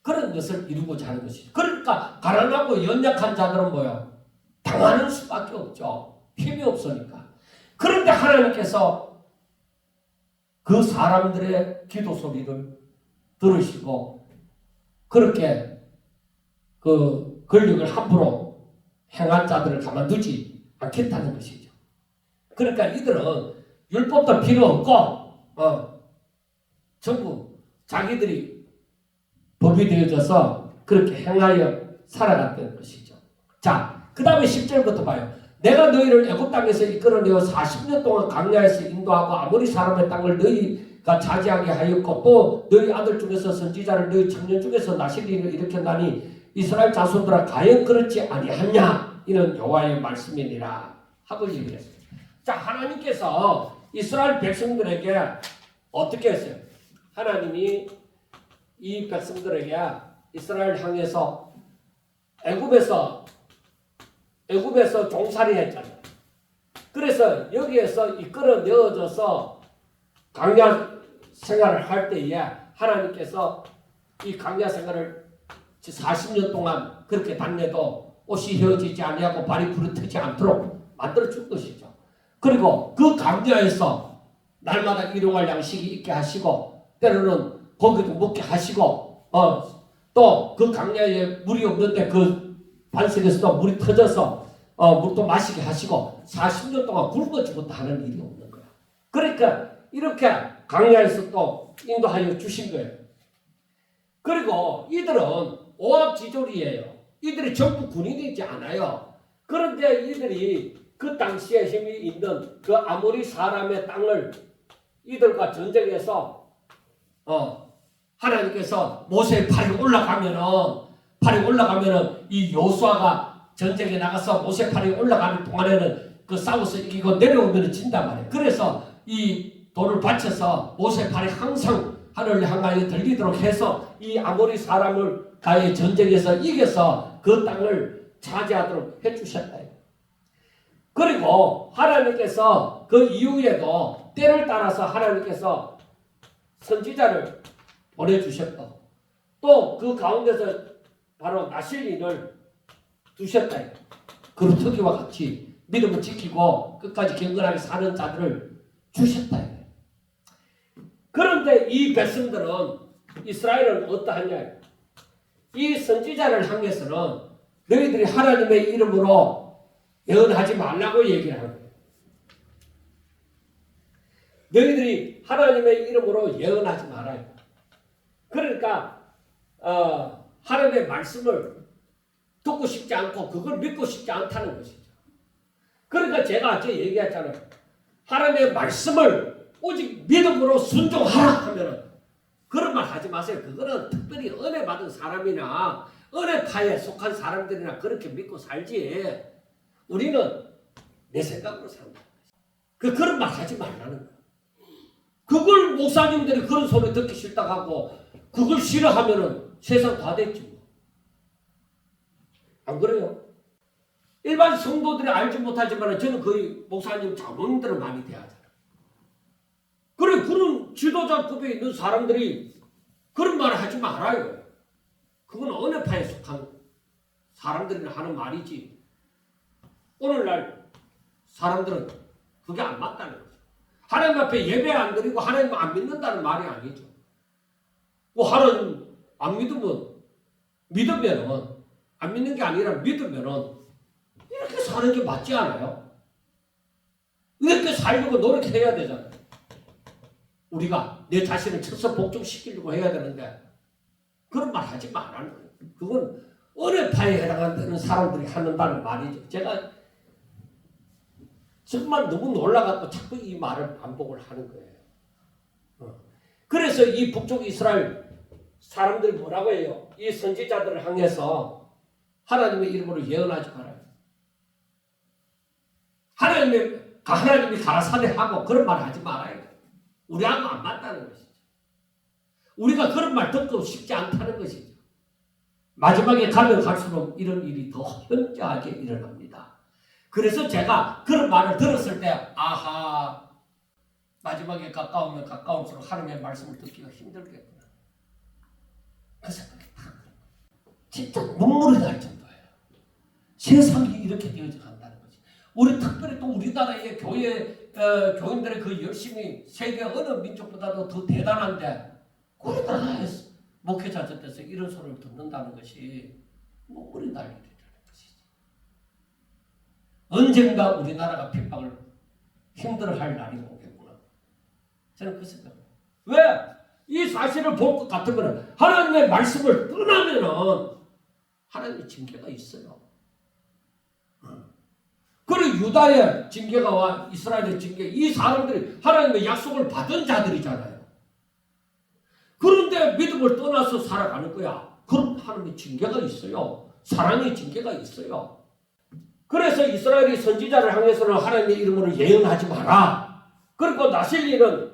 그런 것을 이루고자 하는 것이죠. 그러니까 가난하고 연약한 자들은 뭐예요? 당하는 수밖에 없죠. 힘이 없으니까. 그런데 하나님께서 그 사람들의 기도 소리를 들으시고 그렇게 그 권력을 함부로 행한 자들을 가만두지 않겠다는 것이죠. 그러니까 이들은 율법도 필요 없고 전부 자기들이 법이 되어져서 그렇게 행하여 살아갔던 것이죠. 자, 그 다음에 10절부터 봐요. 내가 너희를 애굽 땅에서 이끌어내어 40년 동안 광야에서 인도하고 아모리 사람의 땅을 너희가 차지하게 하였고 또 너희 아들 중에서 선지자를 너희 청년 중에서 나실 일을 일으켰나니 이스라엘 자손들아 과연 그렇지 아니하냐? 이는 여호와의 말씀이니라 하고 얘기했어요. 자, 하나님께서 이스라엘 백성들에게 어떻게 했어요? 하나님이 이 백성들에게 이스라엘 향해서 애굽에서 종살이 했잖아요. 그래서 여기에서 이끌어내어져서 광야 생활을 할 때에 하나님께서 이 광야 생활을 40년 동안 그렇게 다녀도 옷이 휘어지지 아니하고 발이 부르트지 않도록 만들어준 것이죠. 그리고 그 광야에서 날마다 일용할 양식이 있게 하시고 때로는 고기도 먹게 하시고 또 그 광야에 물이 없는데 그 반석에서도 물이 터져서 물도 마시게 하시고 40년 동안 굶어 죽었다 하는 일이 없는 거야. 그러니까 이렇게 광야에서 또 인도하여 주신 거예요. 그리고 이들은 오합지졸이에요. 이들이 전부 군인이지 않아요. 그런데 이들이 그 당시에 힘이 있는 그 아모리 사람의 땅을 이들과 전쟁해서 하나님께서 모세의 팔이 올라가면은 이 여호수아가 전쟁에 나가서 모세 팔이 올라가는 동안에는 그 싸워서 이기고 내려오면 진단 말이에요. 그래서 이 돌을 받쳐서 모세 팔이 항상 하늘을 향하여 들리도록 해서 이 아모리 사람을 가의 전쟁에서 이겨서 그 땅을 차지하도록 해주셨다. 그리고 하나님께서 그 이후에도 때를 따라서 하나님께서 선지자를 보내주셨다. 또 그 가운데서 바로 나실린을 두셨다. 그루터기와 같이 믿음을 지키고 끝까지 경건하게 사는 자들을 주셨다. 그런데 이 백성들은 이스라엘은 어떠하냐? 이 선지자를 향해서는 너희들이 하나님의 이름으로 예언하지 말라고 얘기를 하는 거예요. 너희들이 하나님의 이름으로 예언하지 말아요. 그러니까 하나님의 말씀을 듣고 싶지 않고 그걸 믿고 싶지 않다는 것이죠. 그러니까 제가 얘기했잖아요. 하나님의 말씀을 오직 믿음으로 순종하라 하면은 그런 말 하지 마세요. 그거는 특별히 은혜 받은 사람이나 은혜파에 속한 사람들이나 그렇게 믿고 살지. 우리는 내 생각으로 산다. 그런 말 하지 말라는 거야. 그걸 목사님들이 그런 소리 듣기 싫다고 하고 그걸 싫어하면은 세상 다 됐지 뭐. 안 그래요? 일반 성도들이 알지 못하지만 저는 거의 목사님 자문들을 많이 대하잖아요. 그래, 그런 지도자급에 있는 사람들이 그런 말을 하지 말아요. 그건 은혜파에 속한 사람들이 하는 말이지. 오늘날 사람들은 그게 안 맞다는 거죠. 하나님 앞에 예배 안 드리고 하나님 안 믿는다는 말이 아니죠. 뭐 하나님 안 믿으면은 안 믿는 게 아니라 믿으면은 이렇게 사는 게 맞지 않아요? 이렇게 살려고 노력해야 되잖아요. 우리가 내 자신을 쳐서 복종시키려고 해야 되는데 그런 말 하지 말라는 거예요. 그건 은혜파에 해당하는 사람들이 한다는 말이죠. 제가 정말 너무 놀라갖고 자꾸 이 말을 반복을 하는 거예요. 그래서 이 북쪽 이스라엘 사람들이 뭐라고 해요? 이 선지자들을 향해서 하나님의 이름으로 예언하지 말아요. 하나님이 가라사대 하고 그런 말 하지 말아요. 우리하고 안 맞다는 것이죠. 우리가 그런 말 듣고 싶지 않다는 것이죠. 마지막에 가면 갈수록 이런 일이 더 현저하게 일어납니다. 그래서 제가 그런 말을 들었을 때 아하, 마지막에 가까우면 가까울수록 하나님의 말씀을 듣기가 힘들겠구나. 그 생각이 딱 진짜 눈물이 날 정도예요. 세상이 이렇게 되어져 간다는 거지. 우리 특별히 또 우리나라의 교인들의 그 열심히 세계 어느 민족보다도 더 대단한데 우리나라에 목회자 젖대서 이런 소리를 듣는다는 것이 눈물이 날리게 되는 것이지. 언젠가 우리나라가 핍박을 힘들어할 날이 오겠구나. 저는 그 생각을. 왜? 이 사실을 볼 것 같으면 하나님의 말씀을 떠나면은 하나님의 징계가 있어요. 그리고 유다의 징계가 와 이스라엘의 징계, 이 사람들이 하나님의 약속을 받은 자들이잖아요. 그런데 믿음을 떠나서 살아가는 거야. 그럼 하나님의 징계가 있어요. 사랑의 징계가 있어요. 그래서 이스라엘이 선지자를 향해서는 하나님의 이름으로 예언하지 마라. 그리고 나실리는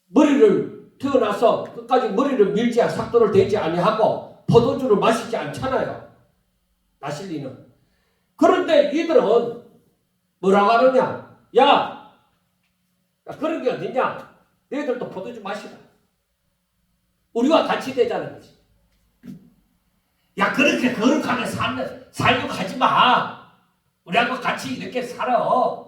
머리를 태어나서 끝까지 머리를 밀지 삭도를 대지 아니하고 포도주를 마시지 않잖아요. 나실리는. 그런데 이들은 뭐라고 하느냐? 야, 그런 게 어딨냐? 너희들도 포도주 마시라. 우리와 같이 되자는 거지. 야, 그렇게 거룩하게 살려고 하지 마. 우리하고 같이 이렇게 살아.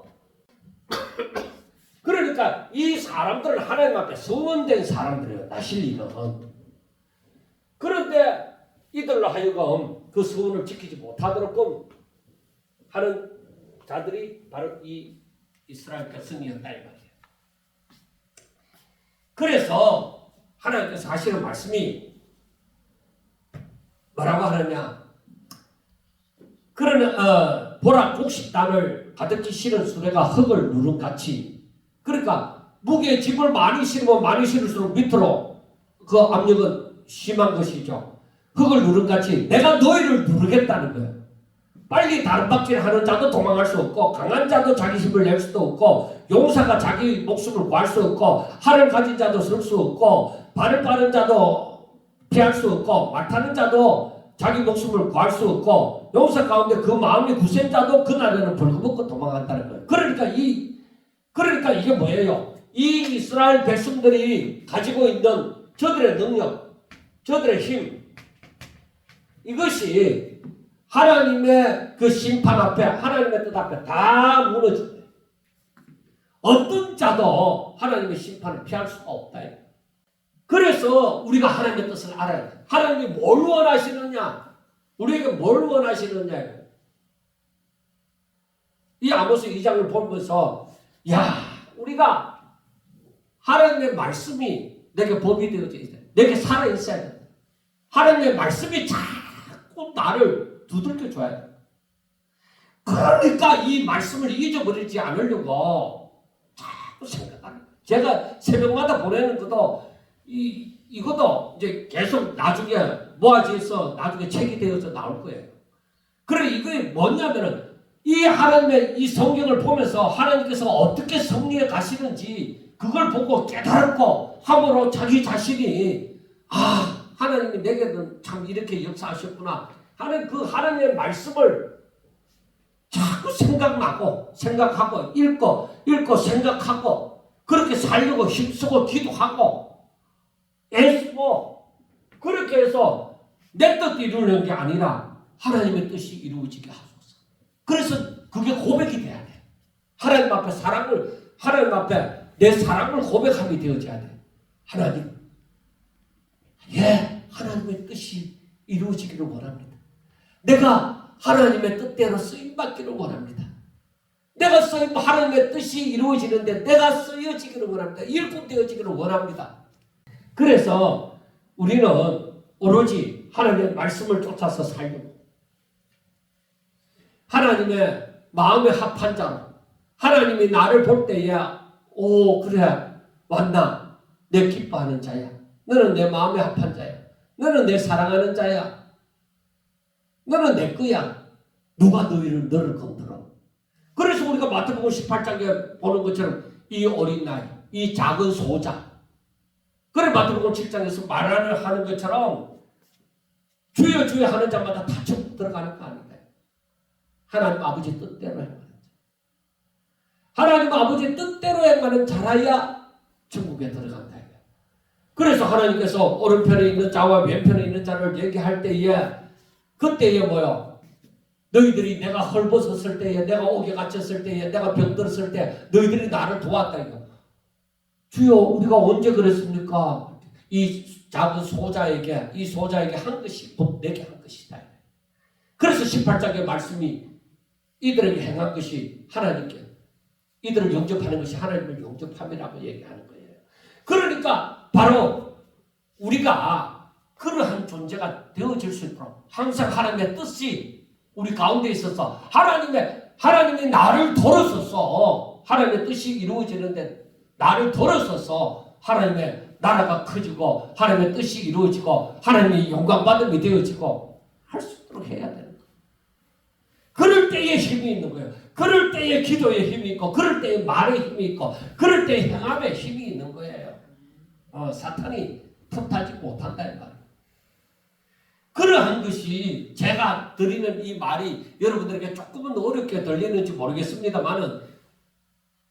그러니까 이 사람들은 하나님 앞에 서원된 사람들이에요. 나실리는. 그런데 이들로 하여금 그 서원을 지키지 못하도록 하는 자들이 바로 이 이스라엘 백성이었다 이 말이에요. 그래서 하나님께서 하시는 말씀이 뭐라고 하느냐? 그러나 보라 곡식단을 가득히 실은 수레가 흙을 누른 같이. 그러니까 무게에 짐을 많이 실으면 많이 실을수록 밑으로 그 압력은 심한 것이죠. 흙을 누른 같이 내가 너희를 누르겠다는 거예요. 빨리 다른 박질 하는 자도 도망갈 수 없고 강한 자도 자기 힘을 낼 수도 없고 용사가 자기 목숨을 구할 수 없고 활을 가진 자도 설 수 없고 발을 빠른 자도 피할 수 없고 말 타는 자도 자기 목숨을 구할 수 없고 용사 가운데 그 마음이 굳센 자도 그날에는 벌거벗고 도망간다는 거예요. 그러니까 이게 뭐예요? 이 이스라엘 백성들이 가지고 있는 저들의 능력, 저들의 힘, 이것이 하나님의 그 심판 앞에, 하나님의 뜻 앞에 다 무너진다. 어떤 자도 하나님의 심판을 피할 수가 없다. 그래서 우리가 하나님의 뜻을 알아야 돼. 하나님이 뭘 원하시느냐? 우리에게 뭘 원하시느냐? 이 아모스 2장을 보면서 야, 우리가 하나님의 말씀이 내게 법이 되어져 있어야 돼. 내게 살아있어야 돼. 하나님의 말씀이 자꾸 나를 두들겨 줘야 돼. 그러니까 이 말씀을 잊어버리지 않으려고 자꾸 생각하는 거예요. 제가 새벽마다 보내는 것도 이것도 이제 계속 나중에 모아져서 나중에 책이 되어서 나올 거예요. 그래 이게 뭐냐면은 이 하나님의 이 성경을 보면서 하나님께서 어떻게 섭리해 가시는지 그걸 보고 깨달고 함으로 자기 자신이 하나님이 내게는 참 이렇게 역사하셨구나 하는 그 하나님의 말씀을 자꾸 생각하고 읽고 생각하고 그렇게 살려고 힘쓰고 기도하고 애쓰고 그렇게 해서 내 뜻 이루는 게 아니라 하나님의 뜻이 이루어지게 하소서. 그래서 그게 고백이 돼야 돼. 하나님 앞에 하나님 앞에 내 사랑을 고백함이 되어져야 돼. 하나님, 하나님의 뜻이 이루어지기를 원합니다. 내가 하나님의 뜻대로 쓰임받기를 원합니다. 내가 하나님의 뜻이 이루어지는데 내가 쓰여지기를 원합니다. 일꾼되어지기를 원합니다. 그래서 우리는 오로지 하나님의 말씀을 쫓아서 살려고 하나님의 마음에 합한 자로 하나님이 나를 볼 때에 그래 왔나 내 기뻐하는 자야. 너는 내 마음에 합한 자야. 너는 내 사랑하는 자야. 너는 내 거야. 누가 너를 건드려. 그래서 우리가 마태복음 18장에 보는 것처럼 이 어린 나이, 이 작은 소자. 그래 마태복음 7장에서 말을 하는 것처럼 주여 주여 하는 자마다 다 천국 들어가는 거 아닌가요? 하나님 아버지 뜻대로 행하는 자. 하나님 아버지 뜻대로 행하는 자라야 천국에 들어간다. 그래서 하나님께서 오른편에 있는 자와 왼편에 있는 자를 얘기할 때에 그때에 뭐요? 너희들이 내가 헐벗었을 때에 내가 옥에 갇혔을 때에 내가 병들었을 때 너희들이 나를 도왔다 이거. 주여 우리가 언제 그랬습니까? 이 작은 소자에게 이 소자에게 한 것이 곧 내게 한 것이다. 그래서 18장의 말씀이 이들에게 행한 것이 하나님께 이들을 영접하는 것이 하나님을 영접함이라고 얘기하는 거예요. 그러니까 바로 우리가 그러한 존재가 되어질 수 있도록 항상 하나님의 뜻이 우리 가운데 있어서 하나님이 나를 돌아서서 하나님의 뜻이 이루어지는데 나를 돌아서서 하나님의 나라가 커지고 하나님의 뜻이 이루어지고 하나님의 영광받음이 되어지고 할 수 있도록 해야 되는 거예요. 그럴 때에 힘이 있는 거예요. 그럴 때에 기도에 힘이 있고 그럴 때에 말에 힘이 있고 그럴 때에 행함에 힘이 있는 거예요. 사탄이 틈타지 못한다 이 말이에요. 그러한 것이 제가 드리는 이 말이 여러분들에게 조금은 어렵게 들리는지 모르겠습니다만은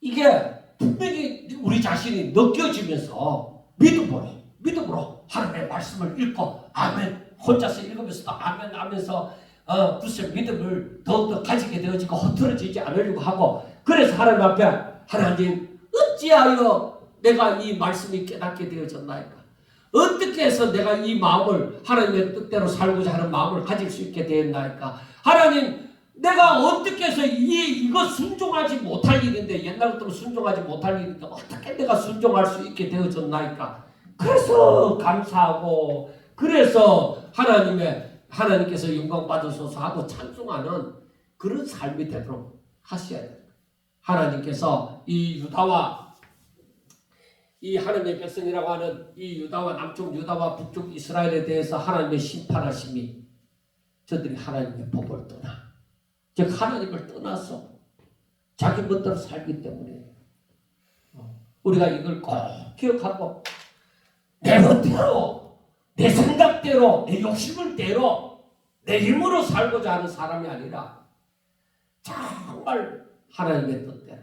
이게 분명히 우리 자신이 느껴지면서 믿음으로 하나님의 말씀을 읽고 아멘 혼자서 읽으면서도 아멘 하면서 글쎄 믿음을 더욱더 가지게 되어지고 흐트러지지 않으려고 하고 그래서 하나님 앞에 하나님 어찌하여 내가 이 말씀이 깨닫게 되어졌나이까 어떻게 해서 내가 이 마음을 하나님의 뜻대로 살고자 하는 마음을 가질 수 있게 되었나이까 하나님 내가 어떻게 해서 이거 순종하지 못할 일인데 옛날부터 순종하지 못할 일인데 어떻게 내가 순종할 수 있게 되어졌나이까 그래서 감사하고 그래서 하나님께서 영광 받으소서 하고 찬송하는 그런 삶이 되도록 하셔야 됩니다. 하나님께서 이 유다와 이 하나님의 백성이라고 하는 이 유다와 남쪽 유다와 북쪽 이스라엘에 대해서 하나님의 심판하심이 저들이 하나님의 법을 떠나 즉 하나님을 떠나서 자기 멋대로 살기 때문에 우리가 이걸 꼭 기억하고 내 멋대로 내 생각대로 내 욕심을 대로 내 힘으로 살고자 하는 사람이 아니라 정말 하나님의 뜻대로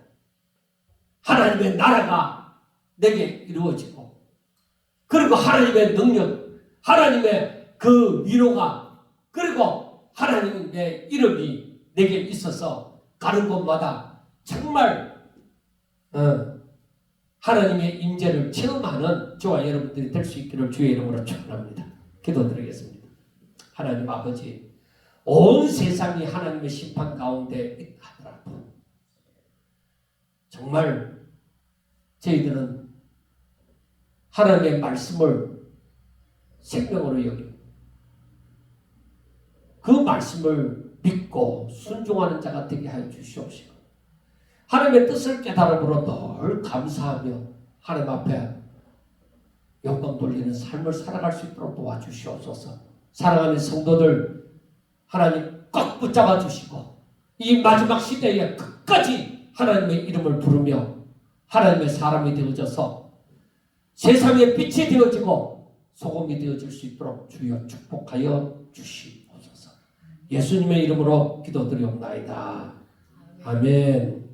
하나님의 나라가 내게 이루어지고 그리고 하나님의 능력 하나님의 그 위로가 그리고 하나님의 이름이 내게 있어서 가는 곳마다 정말 하나님의 임재를 체험하는 저와 여러분들이 될 수 있기를 주의 이름으로 축원합니다. 기도드리겠습니다. 하나님 아버지 온 세상이 하나님의 심판 가운데 있다 하더라도 정말 저희들은 하나님의 말씀을 생명으로 여기고 그 말씀을 믿고 순종하는 자가 되게 하여 주시옵시고 하나님의 뜻을 깨달음으로 늘 감사하며 하나님 앞에 영광 돌리는 삶을 살아갈 수 있도록 도와주시옵소서. 사랑하는 성도들 하나님 꼭 붙잡아 주시고 이 마지막 시대에 끝까지 하나님의 이름을 부르며 하나님의 사람이 되어져서 세상의 빛이 되어지고 소금이 되어질 수 있도록 주여 축복하여 주시옵소서. 예수님의 이름으로 기도드리옵나이다. 아멘.